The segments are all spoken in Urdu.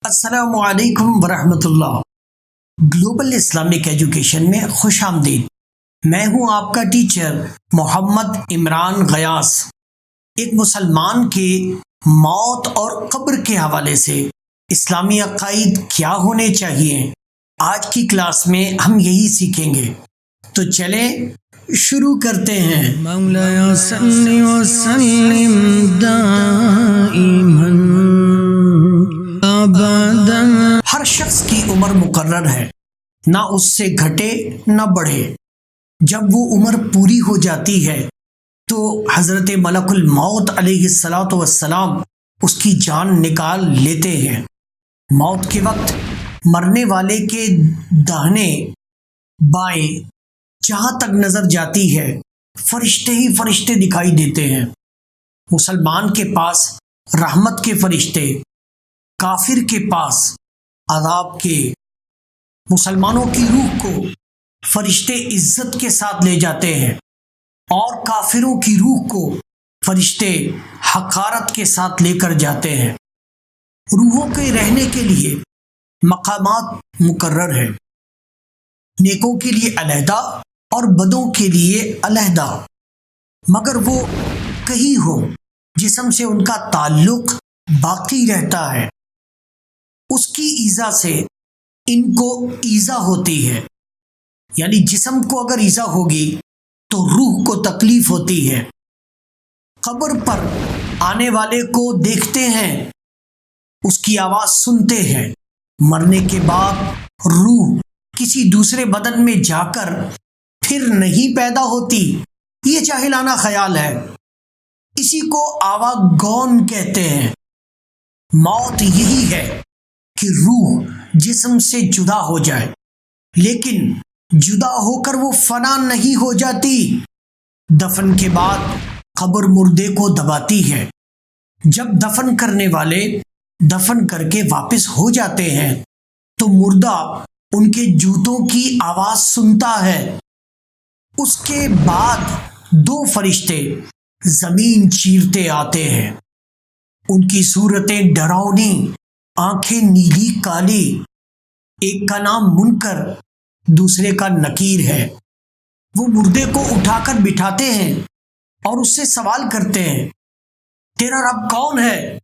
السلام علیکم ورحمۃ اللہ۔ گلوبل اسلامک ایجوکیشن میں خوش آمدید۔ میں ہوں آپ کا ٹیچر محمد عمران غیاث۔ ایک مسلمان کے موت اور قبر کے حوالے سے اسلامی عقائد کیا ہونے چاہیے، آج کی کلاس میں ہم یہی سیکھیں گے۔ تو چلیں شروع کرتے ہیں۔ مولایا صلی وسلم دائما ابدا۔ ہر شخص کی عمر مقرر ہے، نہ اس سے گھٹے نہ بڑھے۔ جب وہ عمر پوری ہو جاتی ہے تو حضرت ملک الموت علیہ الصلاۃ والسلام اس کی جان نکال لیتے ہیں۔ موت کے وقت مرنے والے کے داہنے بائیں جہاں تک نظر جاتی ہے فرشتے ہی فرشتے دکھائی دیتے ہیں۔ مسلمان کے پاس رحمت کے فرشتے، کافر کے پاس عذاب کے۔ مسلمانوں کی روح کو فرشتے عزت کے ساتھ لے جاتے ہیں اور کافروں کی روح کو فرشتے حقارت کے ساتھ لے کر جاتے ہیں۔ روحوں کے رہنے کے لیے مقامات مقرر ہیں، نیکوں کے لیے علیحدہ اور بدوں کے لیے علیحدہ، مگر وہ کہیں ہو جسم سے ان کا تعلق باقی رہتا ہے۔ اس کی ایذا سے ان کو ایذا ہوتی ہے، یعنی جسم کو اگر ایذا ہوگی تو روح کو تکلیف ہوتی ہے۔ قبر پر آنے والے کو دیکھتے ہیں، اس کی آواز سنتے ہیں۔ مرنے کے بعد روح کسی دوسرے بدن میں جا کر پھر نہیں پیدا ہوتی، یہ جاہلانہ خیال ہے۔ اسی کو آواگون کہتے ہیں۔ موت یہی ہے کہ روح جسم سے جدا ہو جائے، لیکن جدا ہو کر وہ فنا نہیں ہو جاتی۔ دفن کے بعد قبر مردے کو دباتی ہے۔ جب دفن کرنے والے دفن کر کے واپس ہو جاتے ہیں تو مردہ ان کے جوتوں کی آواز سنتا ہے۔ اس کے بعد دو فرشتے زمین چیرتے آتے ہیں۔ ان کی صورتیں ڈراؤنی، آنکھیں نیلی کالی، ایک کا نام منکر دوسرے کا نکیر ہے۔ وہ مردے کو اٹھا کر بٹھاتے ہیں اور اس سے سوال کرتے ہیں، تیرا رب کون ہے؟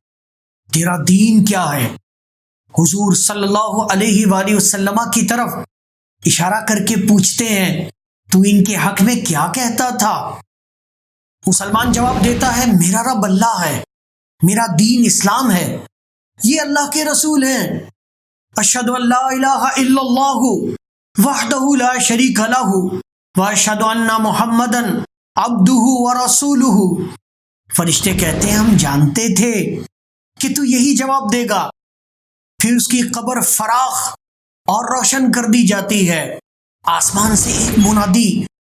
تیرا دین کیا ہے؟ حضور صلی اللہ علیہ وآلہ وسلم کی طرف اشارہ کر کے پوچھتے ہیں، تو ان کے حق میں کیا کہتا تھا؟ مسلمان جواب دیتا ہے، میرا رب اللہ ہے، میرا دین اسلام ہے، یہ اللہ کے رسول ہیں۔ اشہد ان لا الہ الا اللہ وحدہ لا شریک لہ واشہد ان محمدا عبدہ ورسولہ۔ فرشتے کہتے ہیں، ہم جانتے تھے کہ تو یہی جواب دے گا۔ پھر اس کی قبر فراخ اور روشن کر دی جاتی ہے۔ آسمان سے ایک منادی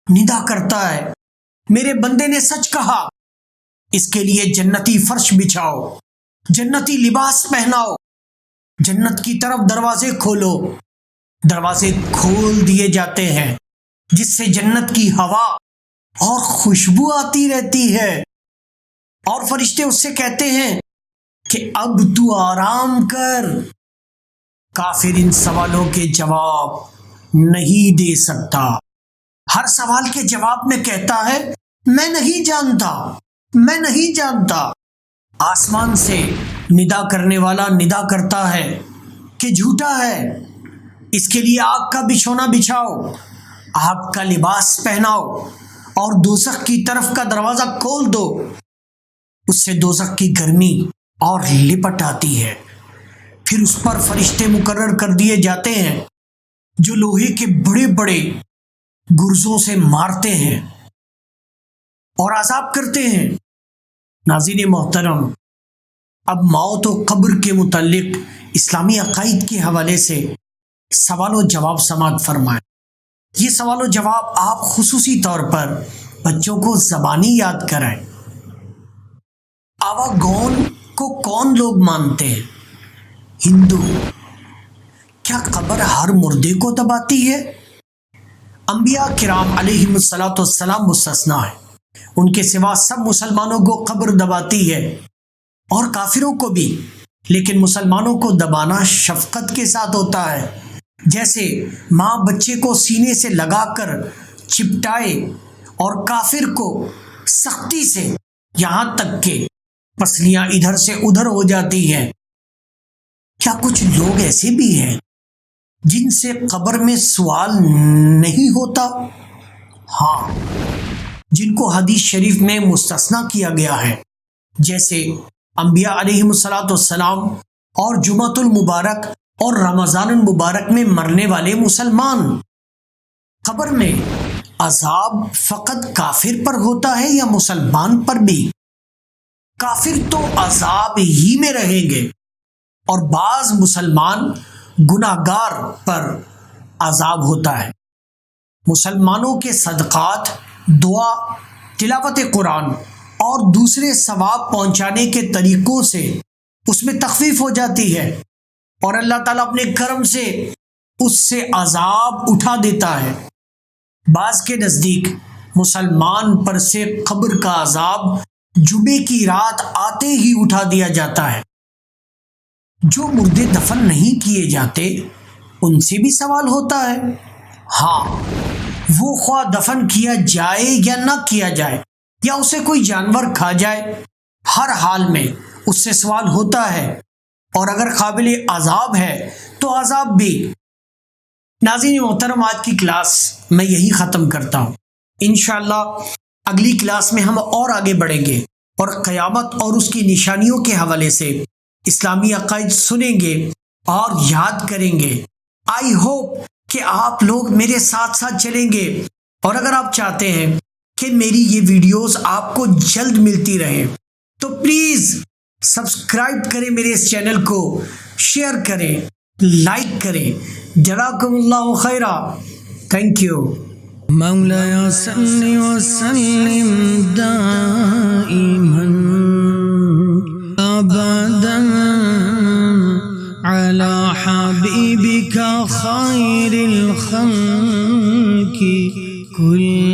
ندا کرتا ہے، میرے بندے نے سچ کہا، اس کے لیے جنتی فرش بچھاؤ، جنتی لباس پہناؤ، جنت کی طرف دروازے کھولو۔ دروازے کھول دیے جاتے ہیں جس سے جنت کی ہوا اور خوشبو آتی رہتی ہے، اور فرشتے اس سے کہتے ہیں کہ اب تو آرام کر۔ کافر ان سوالوں کے جواب نہیں دے سکتا۔ ہر سوال کے جواب میں کہتا ہے، میں نہیں جانتا، میں نہیں جانتا۔ آسمان سے ندا کرنے والا ندا کرتا ہے کہ جھوٹا ہے، اس کے لیے آگ کا بچھونا بچھاؤ، آگ کا لباس پہناؤ اور دوزخ کی طرف کا دروازہ کھول دو۔ اس سے دوزخ کی گرمی اور لپٹ آتی ہے۔ پھر اس پر فرشتے مقرر کر دیے جاتے ہیں جو لوہے کے بڑے بڑے گرزوں سے مارتے ہیں اور عذاب کرتے ہیں۔ ناظرین محترم، اب موت و قبر کے متعلق اسلامی عقائد کے حوالے سے سوال و جواب سماعت فرمائیں۔ یہ سوال و جواب آپ خصوصی طور پر بچوں کو زبانی یاد کرائیں۔ آواگون کو کون لوگ مانتے ہیں؟ ہندو۔ کیا قبر ہر مردے کو دباتی ہے؟ انبیاء کرام علیہم الصلاۃ والسلام مستثنیٰ ہیں، ان کے سوا سب مسلمانوں کو قبر دباتی ہے اور کافروں کو بھی۔ لیکن مسلمانوں کو دبانا شفقت کے ساتھ ہوتا ہے، جیسے ماں بچے کو سینے سے لگا کر چپٹائے اور کافر کو سختی سے، یہاں تک کہ پسلیاں ادھر سے ادھر ہو جاتی ہیں۔ کیا کچھ لوگ ایسے بھی ہیں جن سے قبر میں سوال نہیں ہوتا؟ ہاں، جن کو حدیث شریف میں مستثنی کیا گیا ہے، جیسے انبیاء علیہ السلام اور جمعۃ المبارک اور رمضان المبارک میں مرنے والے مسلمان۔ قبر میں عذاب فقط کافر پر ہوتا ہے یا مسلمان پر بھی؟ کافر تو عذاب ہی میں رہیں گے، اور بعض مسلمان گناہگار پر عذاب ہوتا ہے۔ مسلمانوں کے صدقات، دعا، تلاوت قرآن اور دوسرے ثواب پہنچانے کے طریقوں سے اس میں تخفیف ہو جاتی ہے، اور اللہ تعالیٰ اپنے کرم سے اس سے عذاب اٹھا دیتا ہے۔ بعض کے نزدیک مسلمان پر سے قبر کا عذاب جمعے کی رات آتے ہی اٹھا دیا جاتا ہے۔ جو مردے دفن نہیں کیے جاتے ان سے بھی سوال ہوتا ہے۔ ہاں، وہ خواہ دفن کیا جائے یا نہ کیا جائے، یا اسے کوئی جانور کھا جائے، ہر حال میں اس سے سوال ہوتا ہے، اور اگر قابل عذاب ہے تو عذاب بھی۔ ناظرین محترم، آج کی کلاس میں یہی ختم کرتا ہوں۔ انشاءاللہ اگلی کلاس میں ہم اور آگے بڑھیں گے اور قیامت اور اس کی نشانیوں کے حوالے سے اسلامی عقائد سنیں گے اور یاد کریں گے۔ آئی ہوپ کہ آپ لوگ میرے ساتھ ساتھ چلیں گے، اور اگر آپ چاہتے ہیں کہ میری یہ ویڈیوز آپ کو جلد ملتی رہیں تو پلیز سبسکرائب کریں میرے اس چینل کو، شیئر کریں، لائک کریں۔ جزاکم اللہ خیرا، تھینک یو۔ مولاي صل وسلم دائما أبدا على حبيبك خير الخلق كل